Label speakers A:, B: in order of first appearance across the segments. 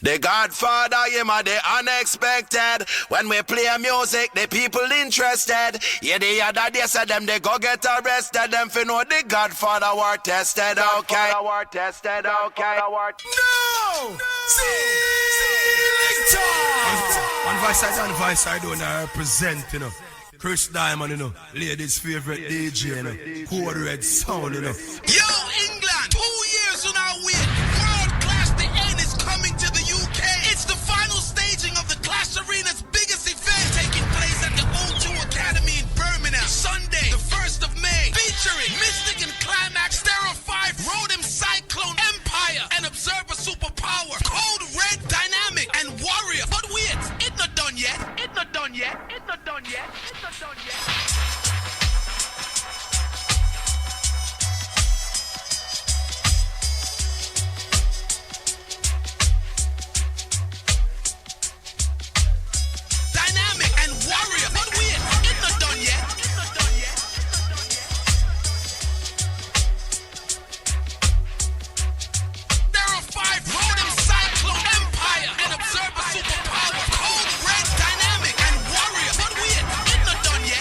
A: The Godfather, him are the unexpected. When we play music, the people interested. Yeah, the other day said them they go get arrested. Them fi know the Godfather were tested, okay?
B: No! On Vice side, don't I represent, you know. Chris Dymond, you know. Ladies' favorite DJ, you know. Code Red Sound, you know.
C: Yo, England! 2 years on our win. World Clash The End is coming to the UK. It's the final staging of the Clash Arena's biggest event, taking place at the O2 Academy in Birmingham. Sunday, the 1st of May. Featuring Mystic and Climax, Stereo 5, Rodham Cyclone, Empire, and Observer Superpower, Code Red Dynamic, and Warrior. But wait, it's not done yet. It's not done yet. It's not done yet. It's not done yet. Dynamic and Warrior. But wait, it's not done yet. It's not done yet. It's not done yet. There are 5 Rodham Cyclone, Empire, and Observer Superpower, Code Red Dynamic, and Warrior. But wait, it's not done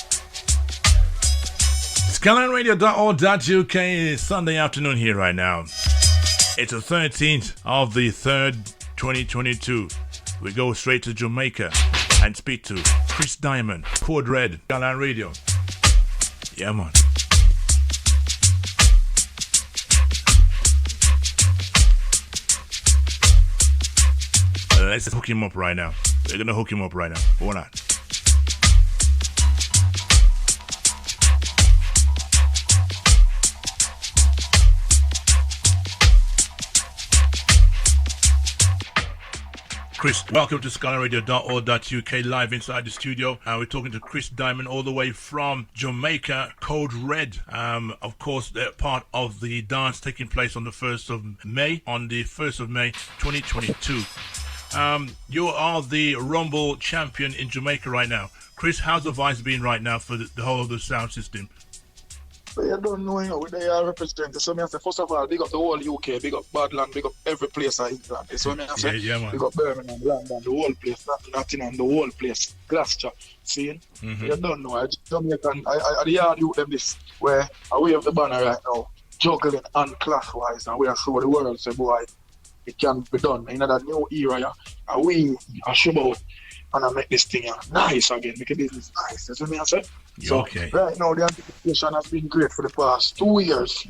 C: yet. It's not done yet. It's not done yet.
D: SkylineRadio.org.uk Sunday afternoon here right now. It's the 13th of the 3rd, 2022. We go straight to Jamaica and speak to Chris Dymond, Code Red, Skyline Radio. Yeah, man. Let's hook him up right now. We're gonna hook him up right now. Why not? Chris, welcome to SkylineRadio.org.uk live inside the studio. We're talking to Chris Dymond all the way from Jamaica, Code Red. Of course, they're part of the dance taking place on the 1st of May, 2022. You are the Rumble champion in Jamaica right now. Chris, how's the vibes been right now for the whole of the sound system?
E: You don't know, they are represented. So I say, first of all, big up the whole UK, big up Badland, big up every place in England. So I say,
D: man.
E: big up Birmingham, London, the whole place, Nottingham, the whole place, Gloucester. See? Mm-hmm. You don't know. I the yard you them this, where we have the banner right now, juggling and clash-wise, and we are show the world, say, boy, it can be done. In that new era, and we are show about and I make this thing nice again, make a business nice. That's what I say. So
D: okay. Right
E: now the anticipation has been great for the past 2 years.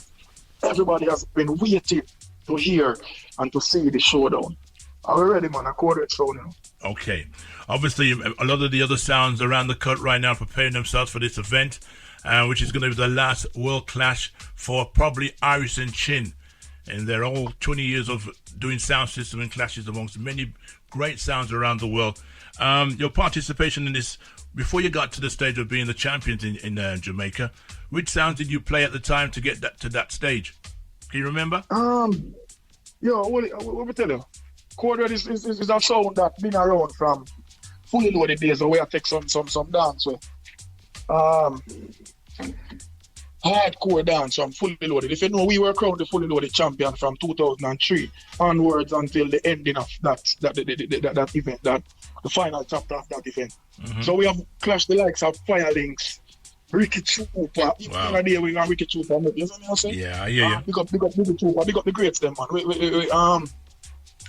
E: Everybody has been waiting to hear and to see the showdown. Are we ready, man? I call it show now.
D: Okay. Obviously, a lot of the other sounds around the cut right now preparing themselves for this event, which is going to be the last World Clash for probably Iris and Chin. And they're all 20 years of doing sound system and clashes amongst many great sounds around the world. Your participation in this, before you got to the stage of being the champions in Jamaica, which sounds did you play at the time to get that to that stage? Can you remember?
E: What me tell you? Code Red is a sound that's been around from fully loaded days where I take some dance with. Hardcore dance from fully loaded. If you know, we were crowned the fully loaded champion from 2003 onwards until the ending of that event, that the final chapter of that event. Mm-hmm. So we have clashed the likes of Firelinks, Ricky Chupa. Even the other day we got Ricky Chupa. You know what I'm saying?
D: Yeah, I hear you.
E: Big up Ricky Chupa. Big up the greats, them man.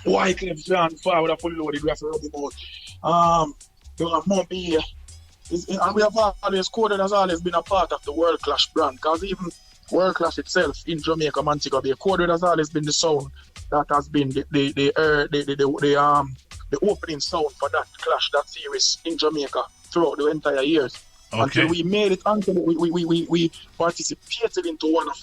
E: Wycliffe John Fire with a fully loaded. We have to rub him out. You have Mummy. And we have always, Code Red has always been a part of the World Clash brand, because even World Clash itself in Jamaica, Montego Bay, Code Red has always been the sound that has been the opening sound for that clash, that series in Jamaica throughout the entire years.
D: Okay.
E: Until we made it, until we participated into one of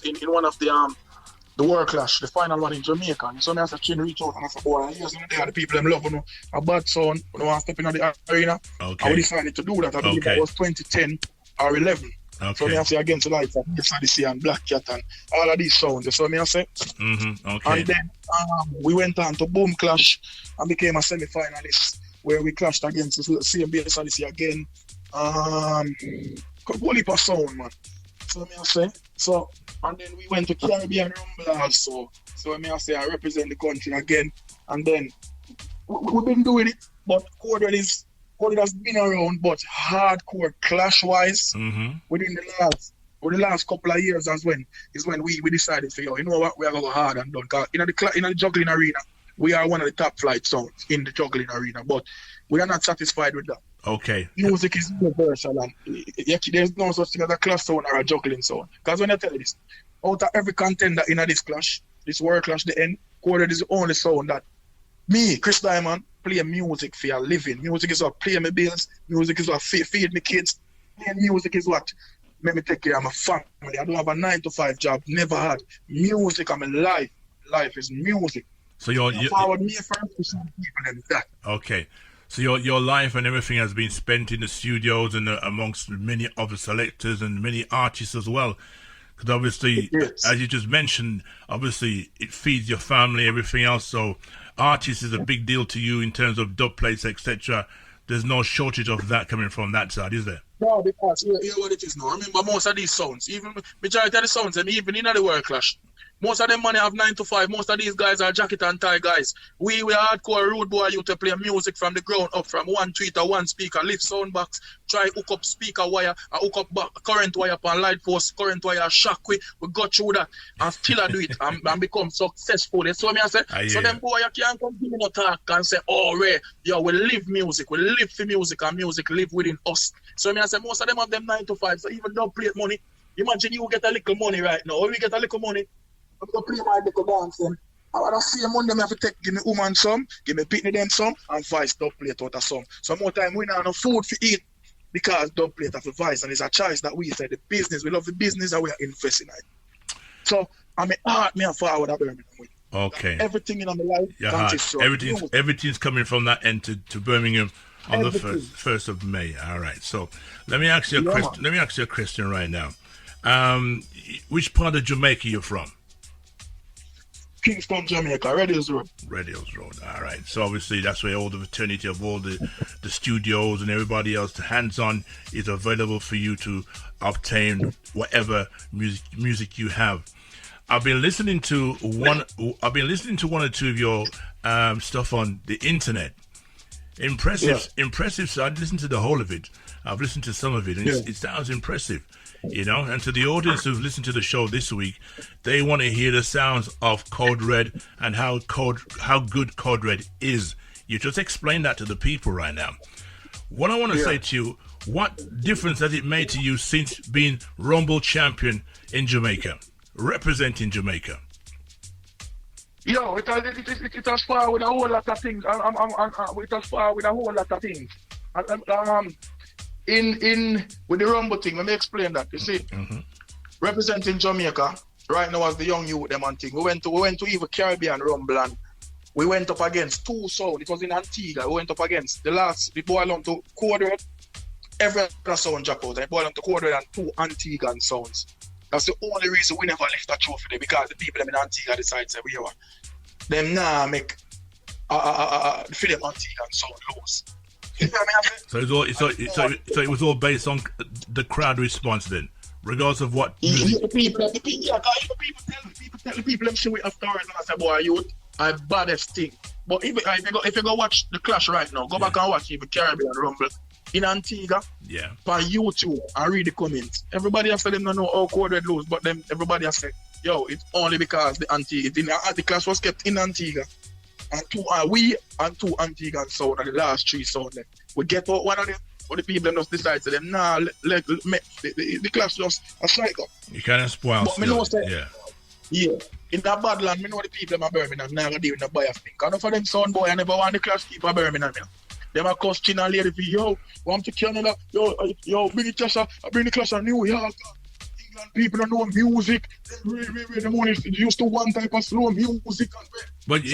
E: the World Clash, the final one in Jamaica. And so I said, Chin reach out and I said, boy, here's the people them love, a bad sound, want to step in the arena.
D: Okay.
E: And we decided to do that. I believe it was 2010 or 11.
D: Okay.
E: So I say against the likes of Sadisi and Black Cat and all of these sounds. So I say.
D: Mm-hmm. Okay.
E: And then we went on to Boom Clash and became a semi-finalist where we clashed against the same Sadisi again. Whole heap of sound, man. So me I say, so and then we went to Caribbean Rumble also. So me I say I represent the country again, and then we've been doing it, but Cordred has been around, but hardcore clash wise within the last couple of years is when we decided to, you know what, we are going to go hard and done. Cause in the juggling arena, we are one of the top flight sounds in the juggling arena, but we are not satisfied with that.
D: Okay.
E: Music is universal, and there's no such thing as a clash sound or a juggling sound. Because when I tell you this, out of every contender in this clash, this world clash, the end, Cordred is the only sound that me, Chris Dymond, play music for a living. Music is what pay my bills. Music is what feed my kids. And music is what make me take care of my family. I don't have a 9-to-5 job. Never had. Music, I'm alive. Life is music.
D: So you're
E: forward me first to some people and that.
D: Okay. So your life and everything has been spent in the studios and amongst many other selectors and many artists as well. Because obviously, as you just mentioned, obviously it feeds your family, everything else. So artists is a big deal to you in terms of dub plates, etc. There's no shortage of that coming from that side, is there?
E: No, because hear what it is now. Remember, most of these sounds, even majority of the sounds, and even in the world clash, most of them money have 9-to-5. Most of these guys are jacket and tie guys. We are hardcore rude boy. You to play music from the ground up, from one tweeter, one speaker, lift sound box, try hook up speaker wire, hook up current wire upon light post, current wire shock. We got through that and still I do it and become successful. That's what I say. So them boy, you can't come to me no talk and say, oh, Ray, yo, we live music. We live for music and music live within us. So I say most of them have them 9-to-5. So even don't play money. Imagine you get a little money right now. When we get a little money, I'm going to play my little dance. I want to see Monday, I have to give me woman some, give me pitney them some, and vice dub plate out of some. So more time we don't have no food to eat because dub plate have a vice, and it's a choice that we say the business. We love the business and we are investing in it. So I mean, me and forward at Birmingham with.
D: Okay.
E: Everything in my life.
D: Everything's coming from that end to Birmingham on the 1st of May. All right. So let me ask you a question. Let me ask you a question right now. Which part of Jamaica you're from?
E: Kingston, Jamaica, Red Hills Road.
D: Red Hills Road, all right. So obviously that's where all the fraternity of all the studios and everybody else, the hands-on, is available for you to obtain whatever music you have. I've been listening to one or two of your stuff on the internet. Impressive. So I listened to the whole of it. I've listened to some of it, and it sounds impressive. You know, and to the audience who've listened to the show this week, they want to hear the sounds of Code Red and how good Code Red is. You just explain that to the people right now. What I want to say to you, what difference has it made to you since being Rumble champion in Jamaica, representing Jamaica?
E: Yo, it has far with a whole lot of things. It has far with a whole lot of things. In with the Rumble thing, let me explain that. You see, representing Jamaica right now as the young youth them and thing. We went to even Caribbean Rumble and we went up against two sound. It was in Antigua. We went up against the boy along to Cordred. Every other sound drop out. And the boy along to Cordred and two Antiguan sounds. That's the only reason we never lift a trophy there, because the people in Antigua decide say we are them now make for them Antiguan sound lose.
D: So it was all based on the crowd response then, regardless of what.
E: The people tell the people them show it afterwards, and I say, boy, you I baddest thing. But if you go watch the clash right now, go back and watch even Caribbean Rumble in Antigua, on YouTube, and read the comments. Everybody has said them don't know how Cordred lose, but them everybody has said, yo, it's only because the clash was kept in Antigua. And two Antiguan sound and the last three sound left. We get out one of them, but the people just decide to them, nah, the clash just a strike up.
D: You can't spoil.
E: But me know say, in that bad land, me know the people in Birmingham now gonna deal with the bias thing. Because for them sound boy, I never want the clash keep in Birmingham. Them a cuss China lady for, yo, want to Canada, yo, bring the clash to New York. People don't know music. They only used to one type of slow music.
D: Okay,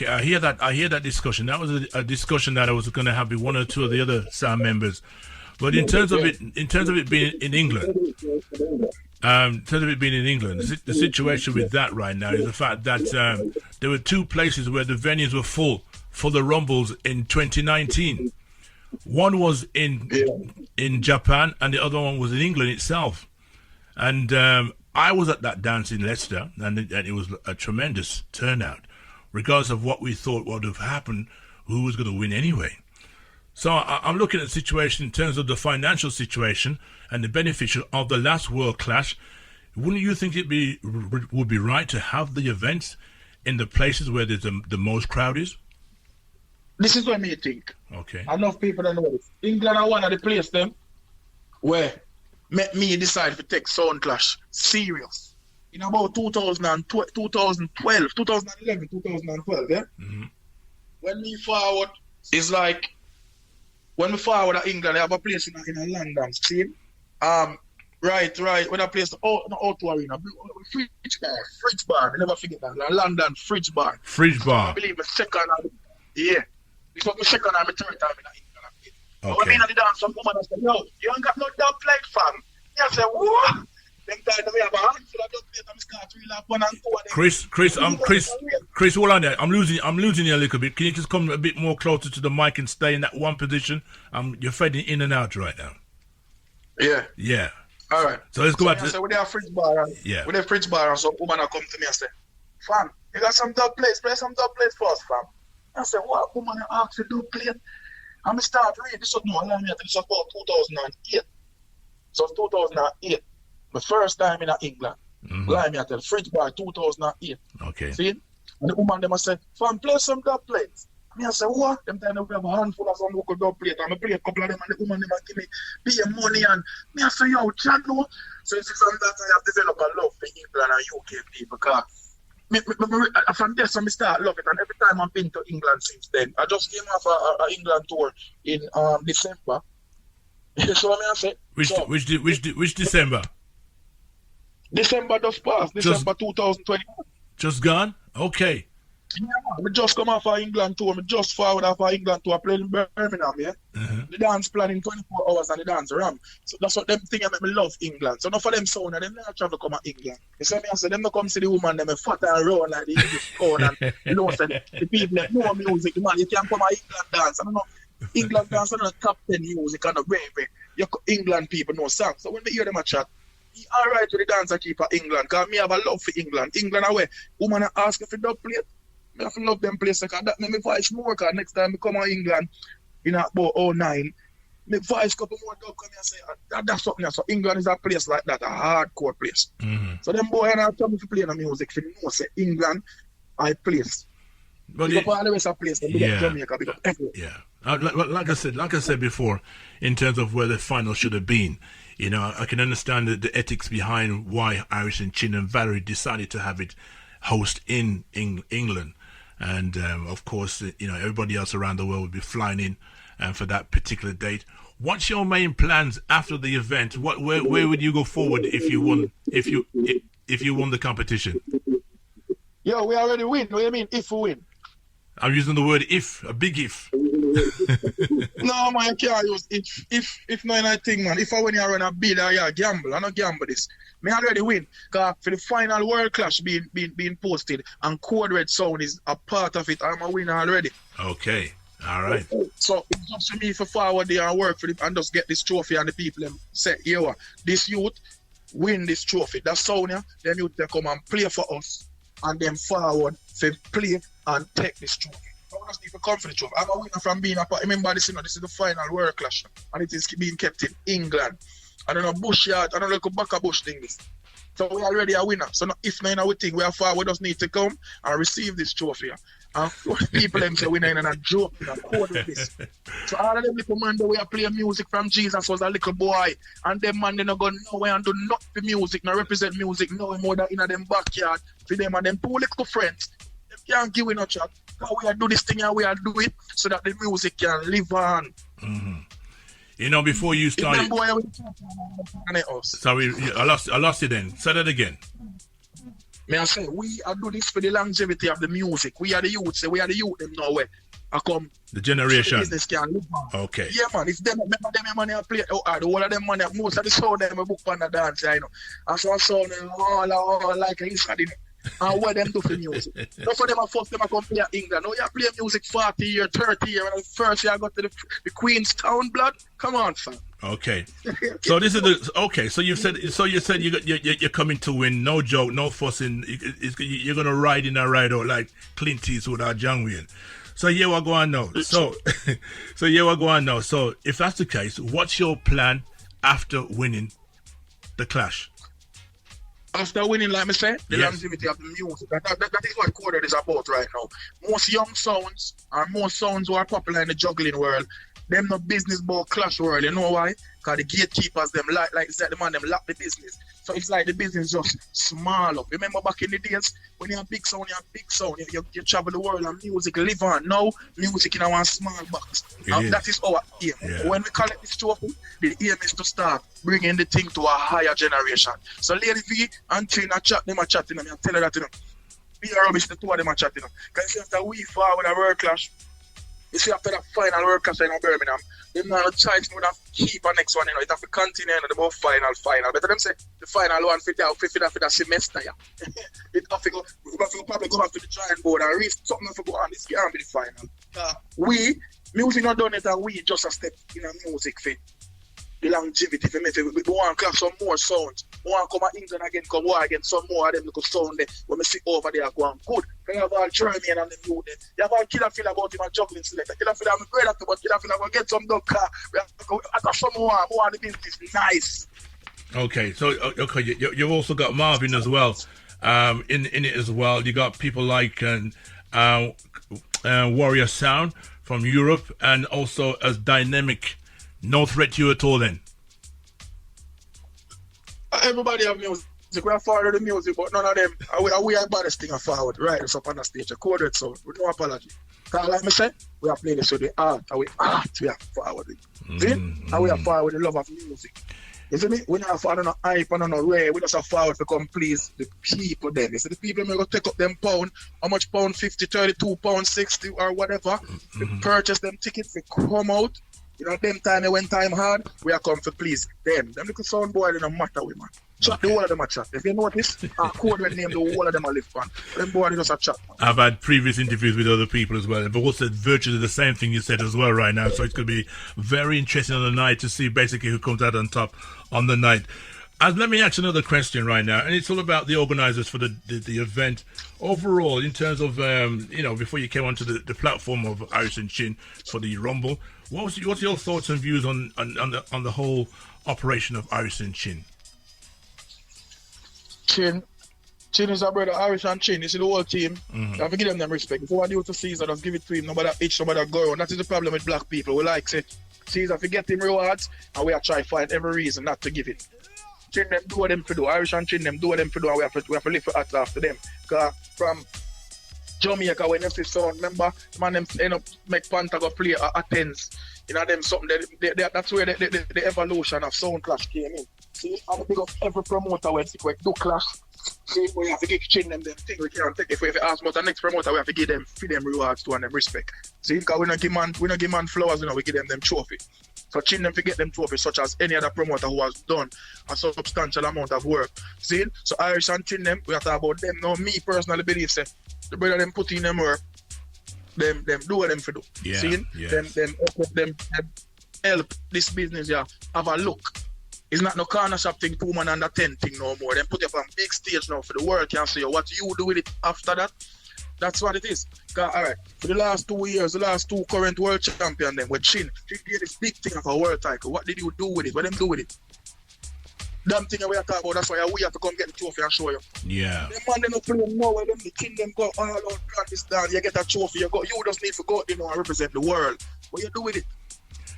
D: I hear that discussion. That was a discussion that I was going to have with one or two of the other sound members. But in terms of it being in England, the situation with that right now is the fact that there were two places where the venues were full for the Rumbles in 2019. One was in Japan, and the other one was in England itself. And I was at that dance in Leicester, and it was a tremendous turnout, regardless of what we thought would have happened, who was going to win anyway. So I'm looking at the situation in terms of the financial situation and the beneficial of the last World Clash. Wouldn't you think would be right to have the events in the places where there's the most crowd is?
E: This is what me think.
D: Okay.
E: Enough people don't know this. England are one of the places them where make me decide to take Sound Clash serious. In about 2012, 2011, 2012, yeah?
D: Mm-hmm.
E: When we forward, it's like, when we forward at England, they have a place in a London, see? Right, when I place the auto arena, Fridge Bar, I never forget that, London Fridge Bar.
D: Fridge Bar.
E: I believe my second, yeah. This was my second and my third time in England.
D: Okay.
E: When me in the dance, some woman said, yo, you ain't got no dub plate, fam. I said, what? Them time we have a handful of dub plate and we start to reel up 1 and 2.
D: Chris, hold on there. I'm losing you a little bit. Can you just come a bit more closer to the mic and stay in that one position? You're fading in and out right now.
E: Yeah.
D: Yeah.
E: All right.
D: So let's go back to.
E: So with their Fridge Bar, with their Fridge Bar, and some woman will come to me and say, fam, you got some dub plates? Play some dub plates for us, fam. I said, what? Woman asked for dub plate? And I start reading. This was about 2008. So it's 2008. My first time in England. Line me at the Fridge Bar 2008.
D: Okay.
E: See? And the woman them said, fam, play some dub plates. I said, what? Them time we have a handful of some local dub plate. And I play a couple of them and the woman them give me pay money and I say, yo, Chad, no. So it's from that I have developed a love for England and UK people because from there, I start love it, and every time I've been to England since then. I just came off a England tour in December. So I say,
D: which December?
E: December just passed. December 2021.
D: Just gone? Okay.
E: Yeah, I just come off a England tour. I just forward off a England tour. I played in Birmingham, yeah. The dance plan in 24 hours and the dance ram. So that's what them thing that make me love England. So enough of them sound and them never travel come to England. You see me? I say them not come see the woman them fat and round like the English corn and you know say the people that know music, man, you can't come to England dance. I don't know. England dance is not top 10 music and the way England people know songs. So when we hear them a chat, alright with the dance I keep at England, because me have a love for England. England away. Woman ask if you dub plate. I have to love them places because that make me voice more because next time I come to England in about 2009, my voice couple more dub come and say that's something else. So England is a place like that, a hardcore place. So them boy and I tell me to play the music for know say England I place. But because all the rest of place, Jamaica, because everywhere.
D: Yeah. Like I said before, in terms of where the final should have been, you know, I can understand the ethics behind why Irish and Chin and Valerie decided to have it host in England. And of course, you know, everybody else around the world would be flying in for that particular date. What's your main plans after the event? Where would you go forward if you won the competition?
E: Yo, we already win. What do you mean if we win?
D: I'm using the word if, a big if.
E: No, man, you can't use if no I think, man. If I win, I run a bid, I gamble. I don't gamble this. Me already win. Because for the final World Clash being posted and Code Red Sound is a part of it, I'm a winner already.
D: Okay. All right.
E: So it's just for me for forward there and work for it and just get this trophy and the people them say, yo, this youth win this trophy. That's Sonia, them youth they come and play for us and then forward to play and take this trophy. I just need to come for the trophy. I'm a winner from being a part. Remember this, you know, this is the final World Clash and it is being kept in England. I don't know bush yard, I don't know like back a bush thing this. So we already a winner. So if not in our thing, we are far, we just need to come and receive this trophy. And people them say we not in a joke, in a code with this. So all of them little man the way I play music from Jesus was a little boy. And them man they not go nowhere and do not for music, not represent music, no more than in a them backyard. For them and them two little friends. They can't give we no chat. Because we are do this thing and we are do it so that the music can live on.
D: Mm-hmm. You know, before you started. Sorry, I lost you then. Say that again.
E: May I say, we are do this for the longevity of the music. We are the youth, so we are the youth them now where I come.
D: The generation.
E: The business can live on.
D: Okay.
E: Yeah, man. If them remember them money I play, the whole of them money, most of the sound them a book on the dance, you know. And so I saw them all like a list of And what them do for music. Not for them at first them a come play at England. No, you play music 40 years, 30 years, and first you got to the Queenstown blood. Come on, fam.
D: Okay. So this is the okay. So you said you're coming to win. No joke, no fussing. You're gonna ride in a ride out like Clint Eastwood or John Wayne. So yeah, we're going now. So we're going now. So if that's the case, what's your plan after winning the Clash?
E: After winning, like I said, the
D: Yes.
E: longevity of the music. That is what Quarter is about right now. Most young sounds or most sounds who are popular in the juggling world, them no business about Clash world. You know why? Because the gatekeepers, them like the man, them lock the business. So it's like the business just small up. Remember back in the days, when you have big sound, you travel the world and music live on. Now, music in a one small box. And that is our aim.
D: Yeah.
E: When we collect this trophy, the aim is to start bringing the thing to a higher generation. So Lady V and Chin are chatting, I tell her that, be a rubbish, the two of them are chatting. Because after we forward a World Clash, you see after that final World Clash in Birmingham, them not a choice, we have to keep our next one, it have to continue and the final. But them say the final one for the semester, yeah. It have to go, we probably go back to the drawing board and reach something to go on. This can't be the final. We, music not done it, and we just a step in a music fit. The longevity for me, we want to have some more sounds. We want to come at England again, come war again, some more of them look sound there. When we see over there going good. You have all German and them you there. You have all Killer feel about him and juggling selector. Killer feel I'm great at it, but Killer feel I'm going to get some dog car. We have to go at some more of the business. Nice.
D: Okay, so you've also got Marvin as well. In it as well, you got people like Warrior Sound from Europe, and also as Dynamic. No threat to you at all then?
E: Everybody have music. We are forward the music, but none of them. We are baddest thing forward. Right, it's up on the stage. Recorded, so with no apology. Because like I said, we are playing this with the art. And we are forward it. See? And we are forward with the love of music. You see me? We not forward no hype and no way. We just are forward to come please the people then. You see the people may go take up them pound. How much pound? 50, 32 pound, 60 or whatever. We purchase them tickets, they come out. You know, them time when time hard, we are come to please them. Them little sound boy, they don't matter with man. Chat the whole of them a chat. If you notice, code when name the whole of them a live on. Them boy they just a chat.
D: I've had previous interviews with other people as well. They've all said virtually the same thing you said as well right now. So it's going to be very interesting on the night to see basically who comes out on top on the night. Let me ask another question right now, and it's all about the organisers for the event overall. In terms of before you came onto the platform of Irish and Chin for the Rumble, what's your thoughts and views on the whole operation of Irish and Chin?
E: Chin is a brother. Irish and Chin. You see the whole team. You have to give them respect. If you want to do it to Caesar, just give it to him. Nobody itch, nobody go around. That is the problem with black people. We like say Caesar to get him rewards, and we are trying to find every reason not to give it. Chin them do what them to do. Irish and Chin them do what them to do, and we have to lift the hats after them. Because from Jamaica, when you see sound, remember, man, them end up make Panther go play at tens. You know, them something, that's where the evolution of sound clash came in. See, I'm a big of every promoter when we do clash. See, we have to give Chin them thing we can't take. If we ask about the next promoter, we have to give them rewards to and them respect. See, because we don't give man flowers, we give them trophy. So Chin them to get them trophies such as any other promoter who has done a substantial amount of work. See? So Irish and Chin them, we have to talk about them. Now me personally believe say the brother them put in them work, them do what them for do.
D: Yeah,
E: see?
D: yeah.
E: Them help this business have a look. It's not no corner shop thing, 2 man under 10 thing no more. Them put you on big stage now for the world can see what you do with it after that. That's what it is. Alright, for the last 2 years, the last 2 current world champion them with Chin did this big thing of a world title. What did you do with it? What them do with it? Damn thing we are talking about, that's why we have to come get the trophy and show you.
D: Yeah.
E: Them man, they don't play nowhere, them the Chin them go all out, practice down, you get a trophy, you just need to go, and represent the world. What you do with it?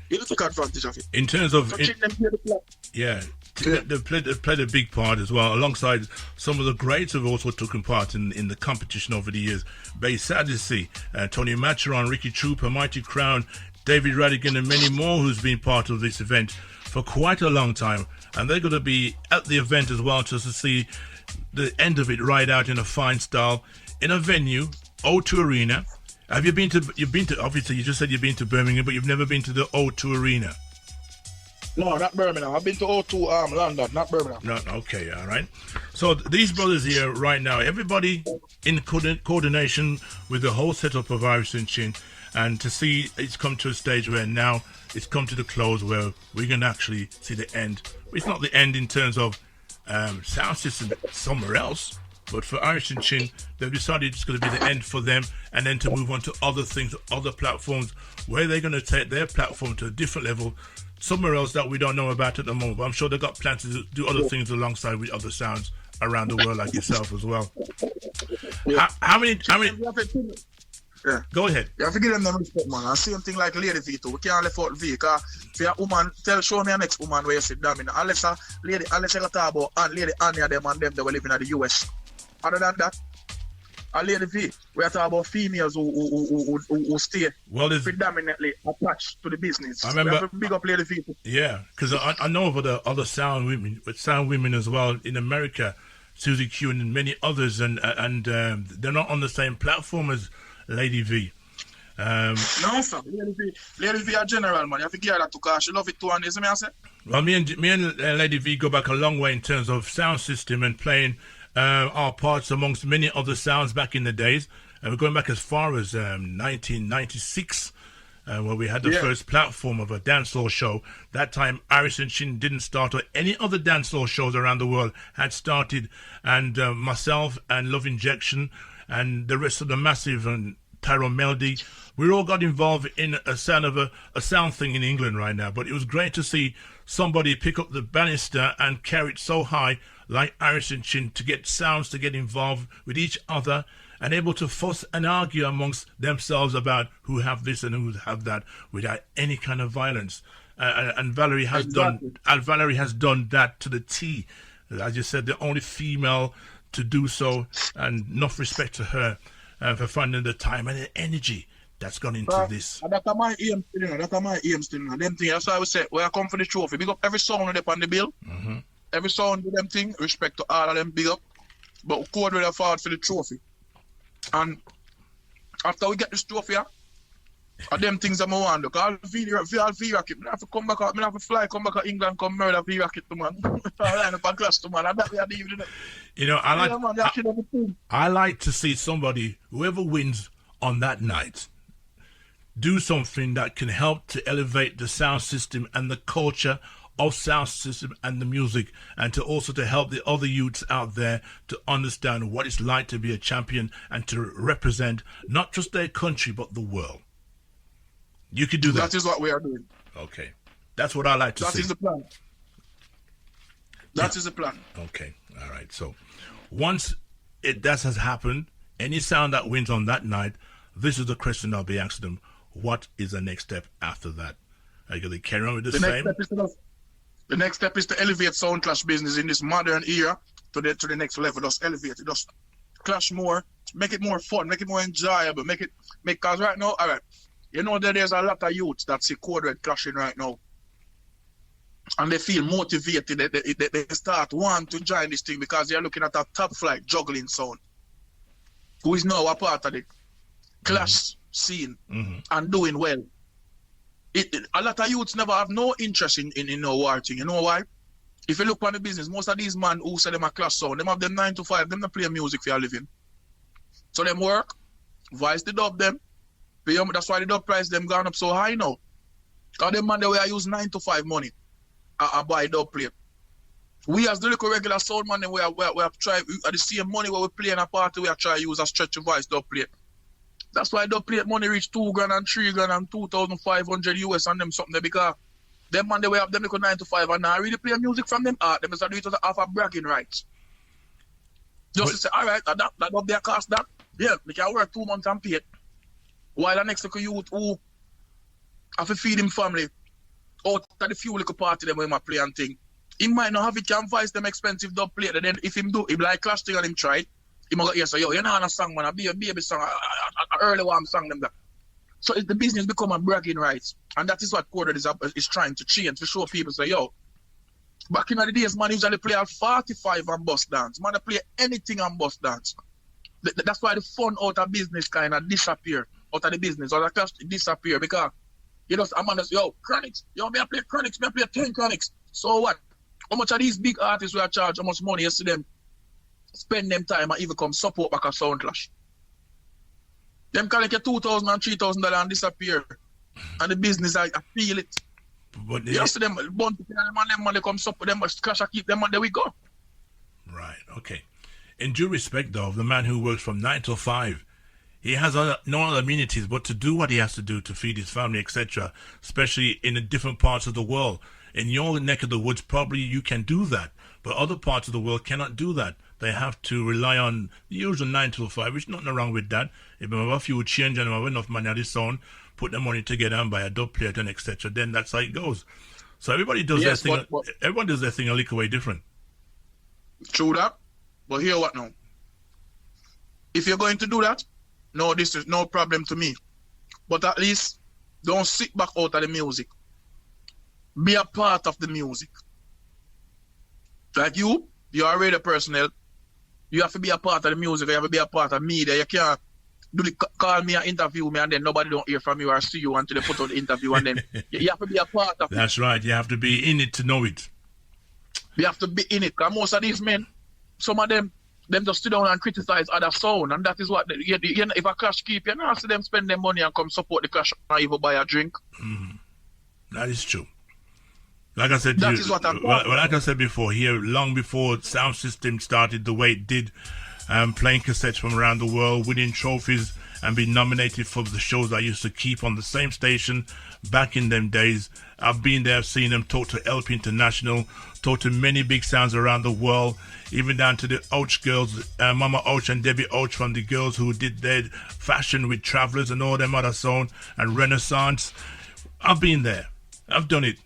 E: You don't take advantage of it.
D: In terms of...
E: So Chin them play the play.
D: Yeah. They've played a big part as well, alongside some of the greats who've also taken part in the competition over the years. Bay Sadissi, Tony Maturon, Ricky Trooper, Mighty Crown, David Radigan, and many more who's been part of this event for quite a long time. And they're going to be at the event as well just to see the end of it ride out in a fine style in a venue, O2 Arena. Have you been to, obviously you just said you've been to Birmingham, but you've never been to the O2 Arena.
E: No, not Birmingham. I've been to O2 London, not Birmingham.
D: No, okay, all right. So these brothers here right now, everybody in coordination with the whole setup of Iris and Chin, and to see it's come to a stage where now it's come to the close where we can actually see the end. It's not the end in terms of sound system somewhere else, but for Irish and Chin, they've decided it's going to be the end for them, and then to move on to other things, other platforms, where they're going to take their platform to a different level, somewhere else that we don't know about at the moment. But I'm sure they've got plans to do other things alongside with other sounds around the world, like yourself as well.
E: Yeah.
D: How many?
E: Yeah.
D: Go ahead.
E: You have to give them the respect, man. And same thing like Lady V too. We can't left out V, because if you're a woman, show me a next woman where you sit down in. Unless you talk about Lady Anya, them and them, they were living in the US. Other than that, a Lady V, we are talking about females who stay predominantly attached to the business.
D: I remember,
E: we have to big up Lady V too.
D: Yeah, because I know of the other sound women as well in America, Susie Q and many others, and they're not on the same platform as Lady V.
E: No, sir. Lady V a general, man. You have to give her that to her. She love it too, and is me I say?
D: Well, me and Lady V go back a long way in terms of sound system and playing our parts amongst many other sounds back in the days. And we're going back as far as 1996, where we had the first platform of a dancehall show. That time, Iris and Chin didn't start, or any other dancehall shows around the world had started. And myself and Love Injection and the rest of the Massive and Tyrone Melody, we all got involved in a sound thing in England right now. But it was great to see somebody pick up the banister and carry it so high like Iris and Chin, to get sounds to get involved with each other and able to fuss and argue amongst themselves about who have this and who have that without any kind of violence. And Valerie has done that to the T. As you said, the only female to do so, and enough respect to her for finding the time and the energy that's gone into this.
E: That's my aim still. That's my aim still. Them thing. That's why I would say, when I come for the trophy, big up every sound on the bill.
D: Mm-hmm.
E: Every sound do them thing. Respect to all of them, big up. But code will have forward for the trophy. And after we get this trophy, them things I'm on. Look, I'll V-Rocket. I have to come back out. I have to fly, come back to England, come murder V-Rocket to man. I line up a class to man.
D: You know, I like to see somebody, whoever wins on that night, do something that can help to elevate the sound system and the culture of sound system and the music, and to also to help the other youths out there to understand what it's like to be a champion and to represent not just their country but the world. You could do that.
E: That is what we are doing.
D: Okay. That's what I like to see.
E: That is the plan. That is the plan.
D: Okay. All right. So once that has happened, any sound that wins on that night, this is the question I'll be asking them. What is the next step after that? Are you going to carry on with the same?
E: The next step is to elevate Sound Clash business in this modern era to the next level. Just elevate it. Just clash more. Make it more fun. Make it more enjoyable. Because right now, all right, you know that there's a lot of youths that see Code Red clashing right now. And they feel motivated. They start wanting to join this thing because they're looking at a top flight juggling sound, who is now a part of the clash scene and doing well. A lot of youths never have no interest in no war thing. You know why? If you look on the business, most of these men who say them a class sound, them have them 9 to 5, them not play music for a living. So them work, voice the dub them, pay them, that's why the dub price them gone up so high now. Because them man they will use 9 to 5 money I buy dub plate. We as the little regular sound man, we have tried at the same money where we play in a party, we have tried to use a stretch voice dub plate. That's why dub plate money reach $2,000 and $3,000 and 2,500 US on them something there, because them man they will have them little 9 to 5 and now really play music from them art. Them is do it as a half a bragging rights. Just to say, all right, that dub their cost that. Yeah, they can work 2 months and pay it. While the next little youth who have to feed him family out at the few little party them when he play and thing, he might not have it, can voice them expensive dub plate, and then if him do, he like clash thing and him try it, he might go here, so yo, you know a song man, a baby song, a early one song them that. So the business become a bragging rights, and that is what Code is trying to change, to show people, say, yo, back in the days, man usually play at 45 and bus dance, man play anything and bus dance. That's why the fun out of business kind of disappear, out of the business, or the class disappear, because you know, a man just, yo, chronics, yo, me I play chronics, me I play 10 chronics, so what? How much of these big artists we are charge, how much money you see them spend them time and even come support back a sound clash. Them collect your $2,000 and $3,000 and disappear. And the business, I feel it.
D: But
E: You see them, bun them money come support them, clash I keep them and there we go.
D: Right, okay. In due respect, though, of the man who works from 9 till 5, he has no other amenities but to do what he has to do to feed his family, etc., especially in the different parts of the world. In your neck of the woods, probably you can do that, but other parts of the world cannot do that. They have to rely on the usual 9 till 5, which nothing wrong with that. If you would change and have enough money at this own, put the money together and buy a dub plate and etc., then that's how it goes. So everybody does their thing. Everyone does their thing a little way different.
E: True that. But hear what now? If you're going to do that, no, this is no problem to me. But at least don't sit back out of the music. Be a part of the music. Like you're already personnel. You have to be a part of the music. You have to be a part of media. You can't call me and interview me and then nobody don't hear from you or see you until they put on the interview and then you have to be a part of it.
D: That's right. You have to be in it to know it.
E: You have to be in it. Because most of these men, some of them just sit down and criticize other sound, and that is what if a clash keep, you not see them spend their money and come support the clash or even buy a drink.
D: Mm-hmm. That is true. Like I said,
E: like
D: I said before, here long before sound system started the way it did, playing cassettes from around the world, winning trophies, and being nominated for the shows I used to keep on the same station back in them days. I've been there, I've seen them, talk to LP International, talk to many big sounds around the world, even down to the Ouch girls, Mama Ouch and Debbie Ouch from the girls who did their fashion with Travelers and all them other songs, and Renaissance. I've been there. I've done it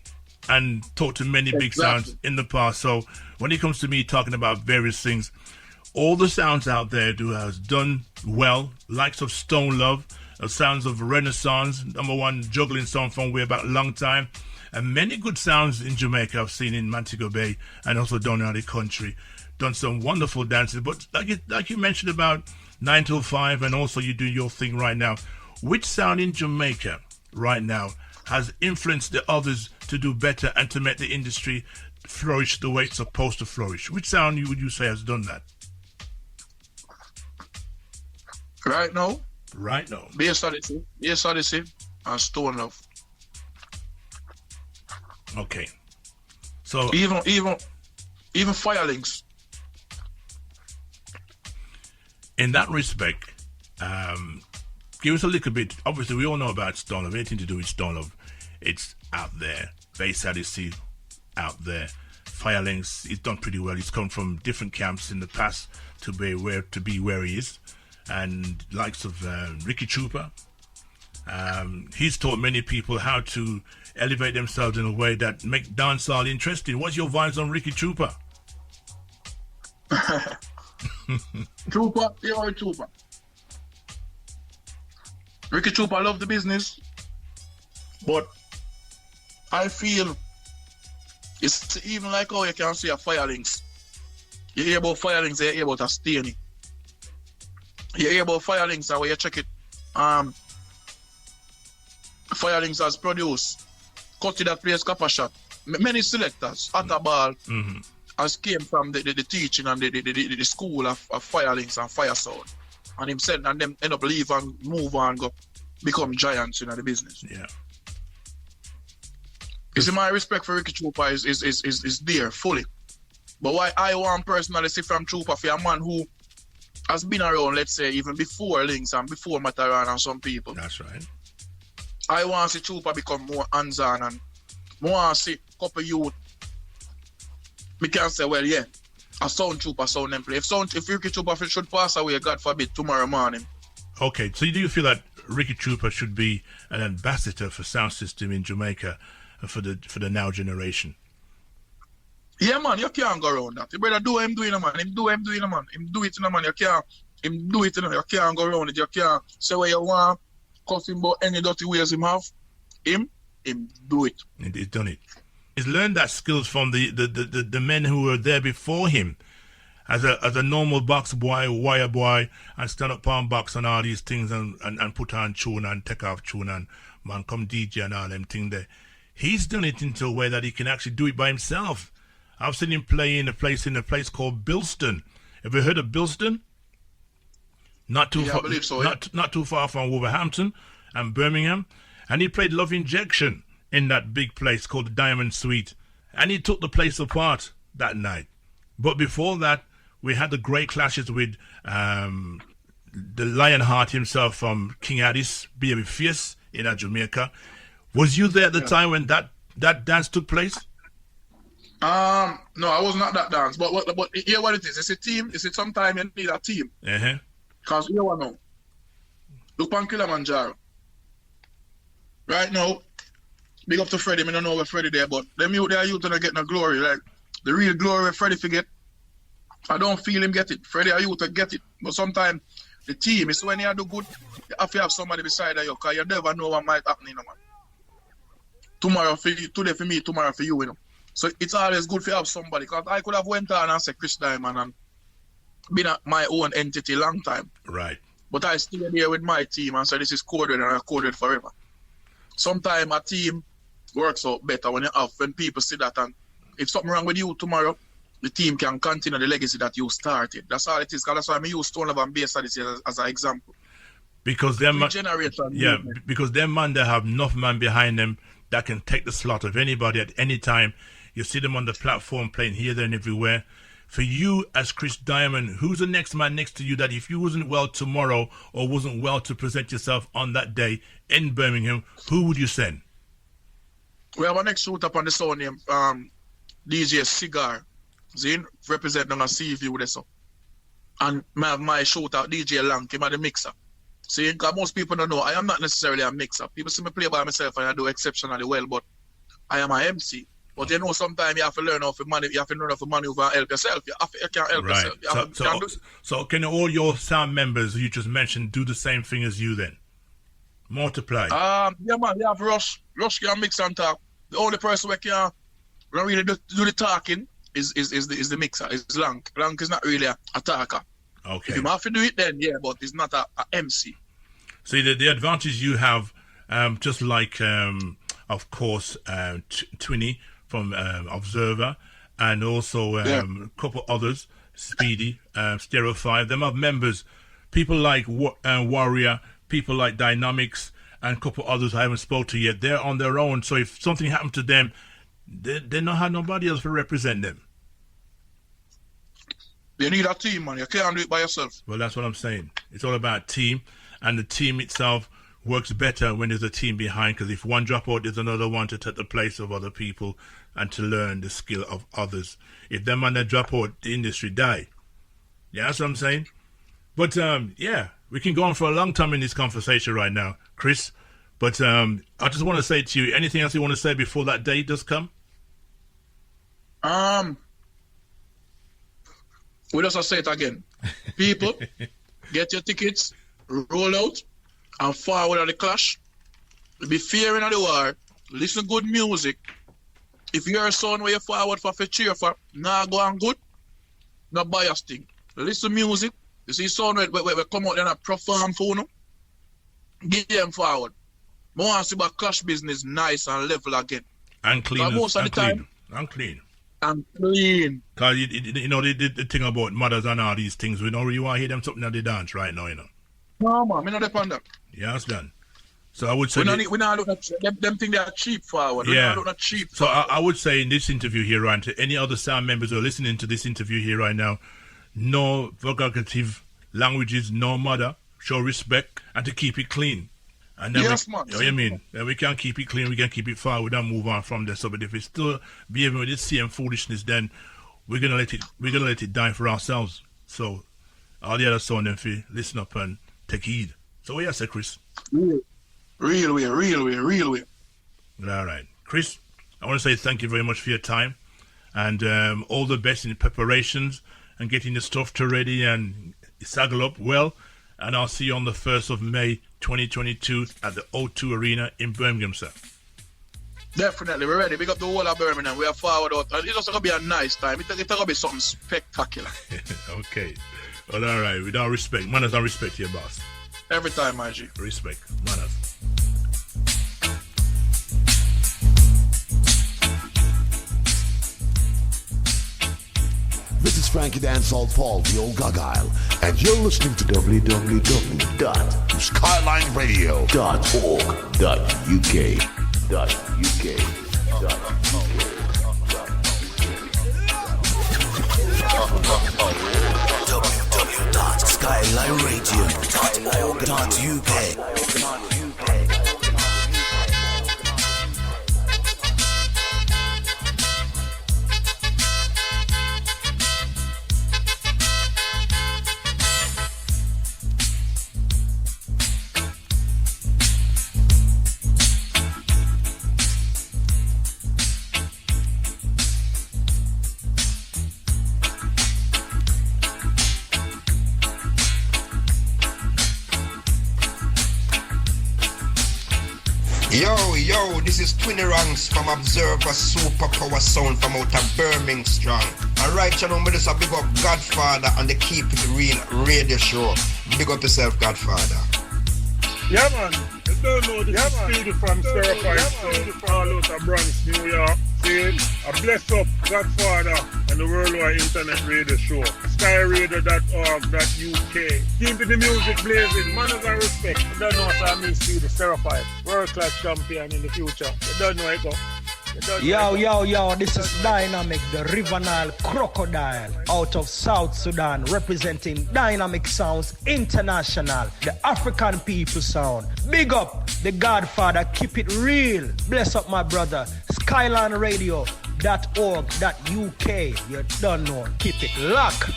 D: and talked to many big sounds in the past. So when it comes to me talking about various things, all the sounds out there who has done well, likes of Stone Love, sounds of Renaissance, #1 juggling song from way back a long time, and many good sounds in Jamaica I've seen in Montego Bay and also down around the country. Done some wonderful dances, but like you mentioned about 9 till 5, and also you do your thing right now. Which sound in Jamaica right now has influenced the others to do better and to make the industry flourish the way it's supposed to flourish? Which sound would you say has done that?
E: Right now?
D: Right now.
E: Bass Odyssey and Stone Love.
D: Okay. So
E: even Firelinks.
D: In that respect, give us a little bit. Obviously, we all know about Stone Love. Anything to do with Stone Love, it's out there. Bass Odyssey, out there. Firelinks, he's done pretty well. He's come from different camps in the past to be where he is. And likes of Ricky Trooper. He's taught many people how to elevate themselves in a way that make dancehall interesting. What's your vibes on Ricky Trooper?
E: Trooper. Ricky Trooper love the business, but I feel it's even like how you can see a Firelinks. You hear about Firelinks, you hear about a Staney. You hear about Firelinks and when you check it, Firelinks has produced Cutty That Plays Copper Shot. Many selectors, Attabal, has came from the teaching and the school of Firelinks and Fire Sound. And him said, and them end up leave and move on, go become giants in the business.
D: Yeah.
E: You see, my respect for Ricky Trooper is there fully. But why I want personally see from Trooper for a man who has been around, let's say, even before Links and before Mataran and some people.
D: That's right.
E: I want to see Trooper become more hands-on and more see a couple youth. We can say, well, yeah, a sound Trooper, sound them play. If Ricky Trooper should pass away, God forbid, tomorrow morning.
D: Okay, so do you feel that Ricky Trooper should be an ambassador for sound system in Jamaica for the now generation?
E: Yeah, man, you can't go around that. You better do what him doing, man. Him do what him doing, man. Him do it, man. You can't. Him do it, you can't go around it. You can't say what you want, cuss him about any dirty ways him have. Him do it.
D: And he's done it. He's learned that skills from the men who were there before him. As a normal box boy, wire boy, and stand up on box and all these things and put on tune and take off tune and man come DJ and all them things there. He's done it into a way that he can actually do it by himself. I've seen him play in a place called Bilston Have you heard of Bilston? Not too
E: Yeah,
D: far,
E: I believe so, yeah.
D: not too far from Wolverhampton and Birmingham. And he played Love Injection in that big place called the Dymond Suite. And he took the place apart that night. But before that, we had the great clashes with the Lionheart himself from King Addis, Baby Fierce in Jamaica. Was you there at the time when that dance took place?
E: No, I was not that dance. But here what it is. It's a team. It's sometime you need a team.
D: Uh-huh.
E: Because you want to know. Look on Kilimanjaro. Right now, big up to Freddie. I don't know where Freddie there, but them youth there, youth don't get no glory. Like, the real glory where Freddie forget. I don't feel him get it. Freddie are youth to get it. But sometimes the team is when you do good, you have to have somebody beside you because you never know what might happen, man. Tomorrow for you, today for me, tomorrow for you, So it's always good to have somebody. Because I could have went on and said Chris Dymond and been my own entity long time.
D: Right.
E: But I stay there with my team and say this is coded and I coded forever. Sometimes a team works out better when people see that, and if something wrong with you tomorrow, the team can continue the legacy that you started. That's all it is. Because that's why I use Stone Love and Bass as an example.
D: Because because them man they have enough man behind them that can take the slot of anybody at any time. You see them on the platform playing here, there, and everywhere. For you as Chris Dymond, who's the next man next to you that if you wasn't well tomorrow or wasn't well to present yourself on that day in Birmingham, who would you send?
E: We have a next shoot up on the sound name, DJ Cigar. Zin representing a CV with us. And my shout out DJ Lank, him at the mixer. See, because most people don't know, I am not necessarily a mixer. People see me play by myself and I do exceptionally well, but I am a MC. But you know, sometimes you have to learn how to maneuver and help yourself. You can't help yourself.
D: So can all your sound members you just mentioned do the same thing as you then? Multiply.
E: Yeah, man, you have Rush. Rush can mix and talk. The only person who can really do the talking is the mixer, is Lank. Lank is not really a talker.
D: Okay.
E: If you have to do it then, yeah, but it's not a MC.
D: See, the advantage you have, just like, of course, Twinny from Observer, and also a couple others, Speedy, Stereo 5, them have members, people like Warrior, people like Dynamics, and a couple others I haven't spoke to yet. They're on their own, so if something happened to them, they don't have nobody else to represent them.
E: You need a team, man. You can't do it by yourself.
D: Well, that's what I'm saying. It's all about team, and the team itself works better when there's a team behind, because if one drop out, there's another one to take the place of other people and to learn the skill of others. If them man that drop out, the industry die. Yeah, that's what I'm saying. But, yeah, we can go on for a long time in this conversation right now, Chris. But I just want to say to you, anything else you want to say before that day does come?
E: We'll just say it again. People, get your tickets, roll out, and forward at the clash. Be fair in the war. Listen to good music. If you're a son where you forward for cheer for, nah go on good, no bias thing. Listen to music. You see son where come out and perform for you, give them forward. I want to see about clash business nice and level again.
D: And clean.
E: Most of the time.
D: And clean.
E: And clean.
D: Because, you know, the thing about mothers and all these things, we don't really want to hear them something at the dance right now, you know.
E: No, man, I'm not depend on that.
D: Yeah, that's done. So I would say...
E: We not look at them think they are cheap forward.
D: Yeah.
E: We not look at cheap
D: so
E: forward.
D: I would say in this interview here, right, to any other sound members who are listening to this interview here right now, no vulgaritive languages, no mother, show respect, and to keep it clean. And then
E: yes,
D: we,
E: man.
D: You know what I mean? Then we can keep it clean, we can keep it forward and move on from there. So, but if it's still behaving with this same foolishness, then we're gonna let it die for ourselves. So, all the other son them feel listen up and take heed. So, what you say, Chris?
E: Real way.
D: All right, Chris. I want to say thank you very much for your time, and all the best in the preparations and getting the stuff to ready and saddle up well. And I'll see you on the 1st of May 2022 at the O2 Arena in Birmingham, sir.
E: Definitely, we're ready. Big up the whole of Birmingham. We are forward out. And it's just going to be a nice time. It's going to be something spectacular.
D: Okay. Well, all right. With all respect. Manners and respect to your boss.
E: Every time, my G.
D: Respect. Manners.
F: This is Frankie Dancehall Paul, the old Gagile, and you're listening to
G: www.skylineradio.org.uk.
H: Yo, this is Twinny Ranks from Observer Superpower Sound from out of Birmingham Strong. Alright, you know, me just a big up Godfather and the Keep It Real radio show. Big up yourself, Godfather.
I: Yeah, man. You don't know this is Speedy from Seraphite Sound, all out of Bronx, New York. See, I bless up Godfather and the Worldwide Internet Radio Show. Skyradio.org.uk. Keep the music blazing. Manners and respect. You don't know what I mean, Speedy, Seraphite. World-class champion in the future. You don't know it, go.
J: Yo, this is Dynamic, the River Nile Crocodile, out of South Sudan, representing Dynamic Sounds International, the African people sound. Big up the Godfather, keep it real. Bless up my brother, skylineradio.org.uk. You don't know, keep it locked.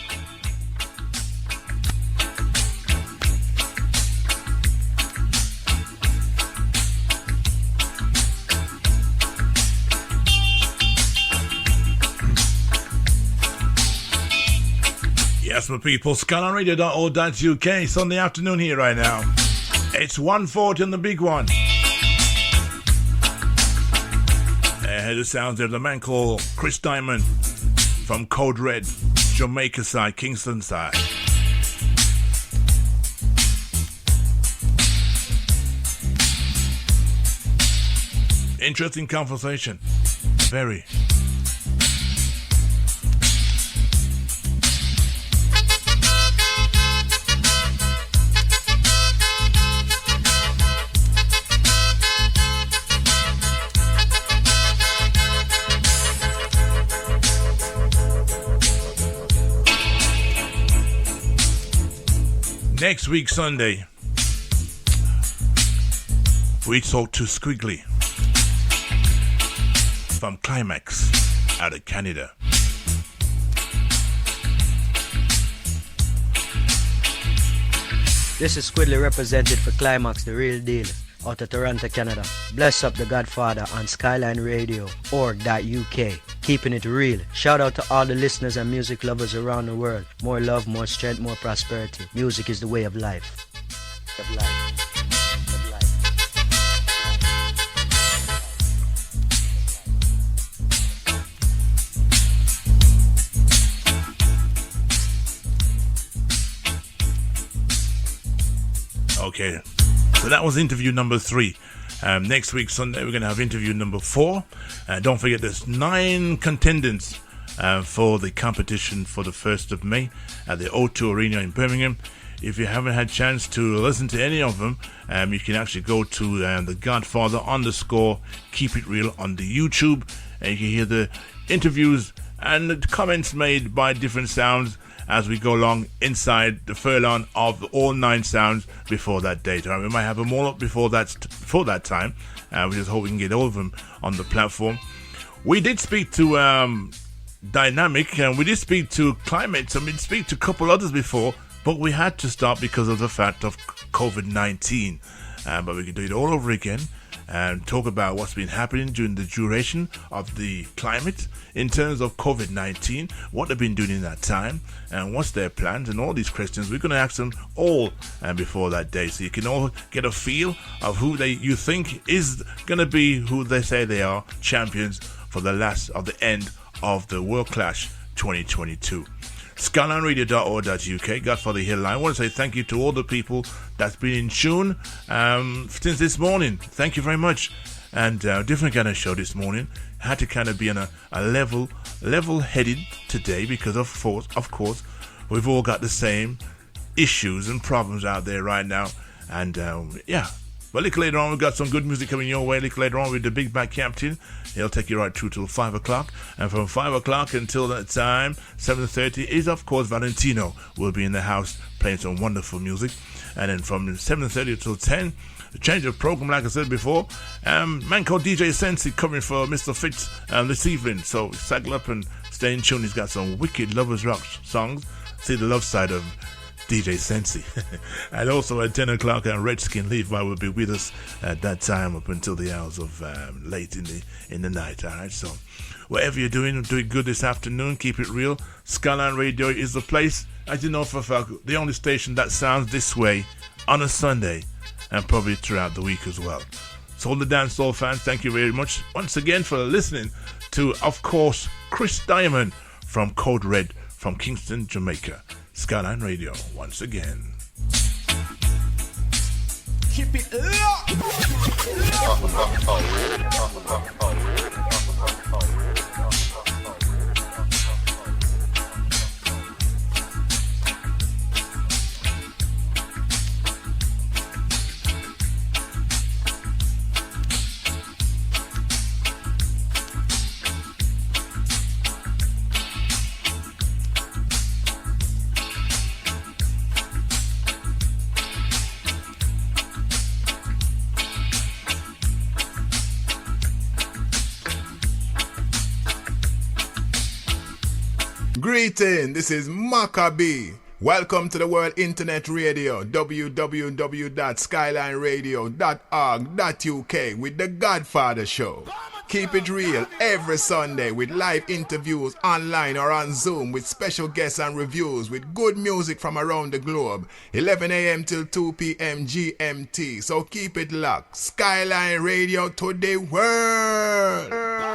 D: Yes, my people, skylineradio.org.uk. Sunday afternoon here right now. It's 1:40 on the big one. Here's the sounds of the man called Chris Dymond from Code Red, Jamaica side, Kingston side. Interesting conversation. Very. Next week, Sunday, we talk to Squiggly from Climax out of Canada.
K: This is Squiggly represented for Climax, the real deal, out of Toronto, Canada. Bless up the Godfather on Skyline Radio .org.uk. Keeping it real. Shout out to all the listeners and music lovers around the world. More love, more strength, more prosperity. Music is the way of life.
D: Okay, so that was interview number 3. Next week, Sunday, we're going to have interview number 4. Don't forget, there's 9 contendants for the competition for the 1st of May at the O2 Arena in Birmingham. If you haven't had a chance to listen to any of them, you can actually go to the Godfather _ Keep It Real on the YouTube, and you can hear the interviews and the comments made by different sounds as we go along inside the furlong of all 9 sounds before that date. We might have them all up before that time. We just hope we can get all of them on the platform. We did speak to Dynamic, and we did speak to Climates, and we did speak to a couple others before, but we had to stop because of the fact of COVID-19. But we can do it all over again and talk about what's been happening during the duration of the climate in terms of COVID-19, what they've been doing in that time, and what's their plans, and all these questions. We're going to ask them all before that day, so you can all get a feel of who you think is going to be who they say they are, champions for the end of the World Clash 2022. SkylineRadio.org.uk, Godfather Hill Line. I want to say thank you to all the people that's been in tune since this morning. Thank you very much. And different kind of show this morning. Had to kind of be on a level level-headed today because of course, we've all got the same issues and problems out there right now. And yeah. But a little later on, we've got some good music coming your way. A little later on with the Big Bad Captain. He'll take you right through till 5 o'clock. And from 5 o'clock until that time, 7:30, is of course Valentino will be in the house playing some wonderful music. And then from 7:30 till 10, the change of program, like I said before, man called DJ Sensi covering for Mr. Fitz this evening. So saddle up and stay in tune. He's got some wicked lovers rock songs. See the love side of DJ Sensi. And also at 10 o'clock, Redskin Levi will be with us at that time up until the hours of late in the night. All right, so whatever you're doing good this afternoon. Keep it real. Skyline Radio is the place. As you know, for the only station that sounds this way on a Sunday and probably throughout the week as well. So all the dancehall fans, thank you very much once again for listening to, of course, Chris Dymond from Code Red from Kingston, Jamaica. Skyline Radio, once again.
C: Keep it
G: Greeting, this is Maccabee. Welcome to the World Internet Radio, www.skylineradio.org.uk with the Godfather Show. Keep it real every Sunday with live interviews online or on Zoom with special guests and reviews with good music from around the globe. 11 a.m. till 2 p.m. GMT. So keep it locked. Skyline Radio to the world.